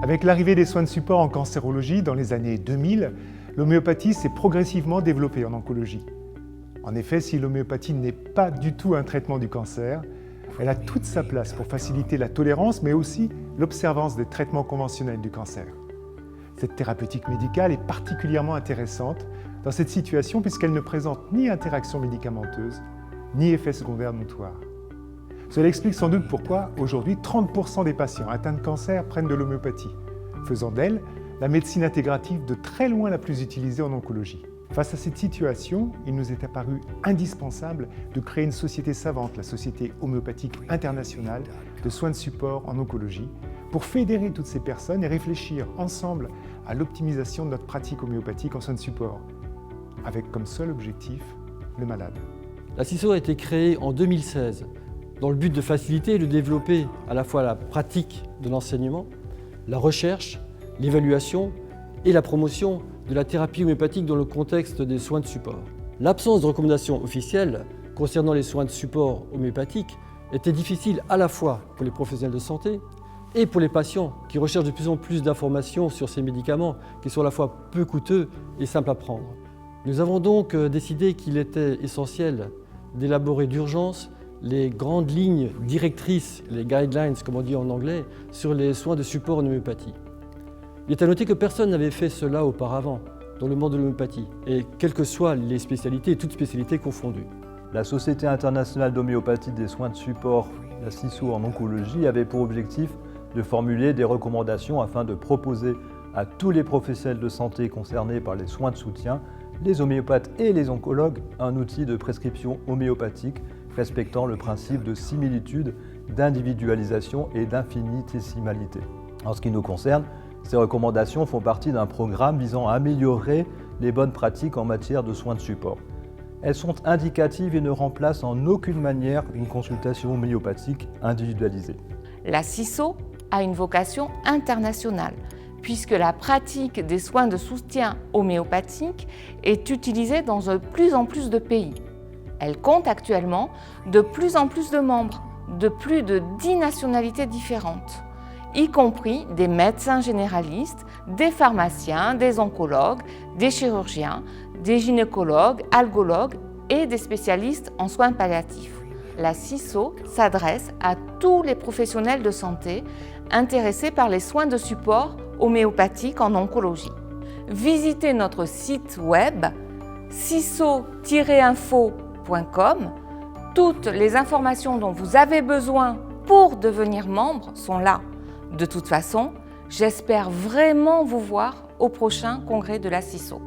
Avec l'arrivée des soins de support en cancérologie dans les années 2000, l'homéopathie s'est progressivement développée en oncologie. En effet, si l'homéopathie n'est pas du tout un traitement du cancer, elle a toute sa place pour faciliter la tolérance, mais aussi l'observance des traitements conventionnels du cancer. Cette thérapeutique médicale est particulièrement intéressante dans cette situation puisqu'elle ne présente ni interaction médicamenteuse, ni effets secondaires notoires. Cela explique sans doute pourquoi, aujourd'hui, 30% des patients atteints de cancer prennent de l'homéopathie, faisant d'elle la médecine intégrative de très loin la plus utilisée en oncologie. Face à cette situation, il nous est apparu indispensable de créer une société savante, la Société homéopathique internationale de soins de support en oncologie, pour fédérer toutes ces personnes et réfléchir ensemble à l'optimisation de notre pratique homéopathique en soins de support, avec comme seul objectif le malade. La CISO a été créée en 2016 dans le but de faciliter et de développer à la fois la pratique de l'enseignement, la recherche, l'évaluation et la promotion de la thérapie homéopathique dans le contexte des soins de support. L'absence de recommandations officielles concernant les soins de support homéopathiques était difficile à la fois pour les professionnels de santé et pour les patients qui recherchent de plus en plus d'informations sur ces médicaments qui sont à la fois peu coûteux et simples à prendre. Nous avons donc décidé qu'il était essentiel d'élaborer d'urgence les grandes lignes directrices, les guidelines comme on dit en anglais, sur les soins de support en homéopathie. Il est à noter que personne n'avait fait cela auparavant dans le monde de l'homéopathie, et quelles que soient les spécialités, toutes spécialités confondues. La Société internationale d'homéopathie des soins de support, la CISO en oncologie, avait pour objectif de formuler des recommandations afin de proposer à tous les professionnels de santé concernés par les soins de soutien, les homéopathes et les oncologues, un outil de prescription homéopathique respectant le principe de similitude, d'individualisation et d'infinitésimalité. En ce qui nous concerne, ces recommandations font partie d'un programme visant à améliorer les bonnes pratiques en matière de soins de support. Elles sont indicatives et ne remplacent en aucune manière une consultation homéopathique individualisée. La CISO a une vocation internationale, puisque la pratique des soins de soutien homéopathiques est utilisée dans de plus en plus de pays. Elle compte actuellement de plus en plus de membres, de plus de 10 nationalités différentes, y compris des médecins généralistes, des pharmaciens, des oncologues, des chirurgiens, des gynécologues, algologues et des spécialistes en soins palliatifs. La CISO s'adresse à tous les professionnels de santé intéressés par les soins de support homéopathiques en oncologie. Visitez notre site web ciso-info.com. Toutes les informations dont vous avez besoin pour devenir membre sont là. De toute façon, j'espère vraiment vous voir au prochain congrès de la CISO.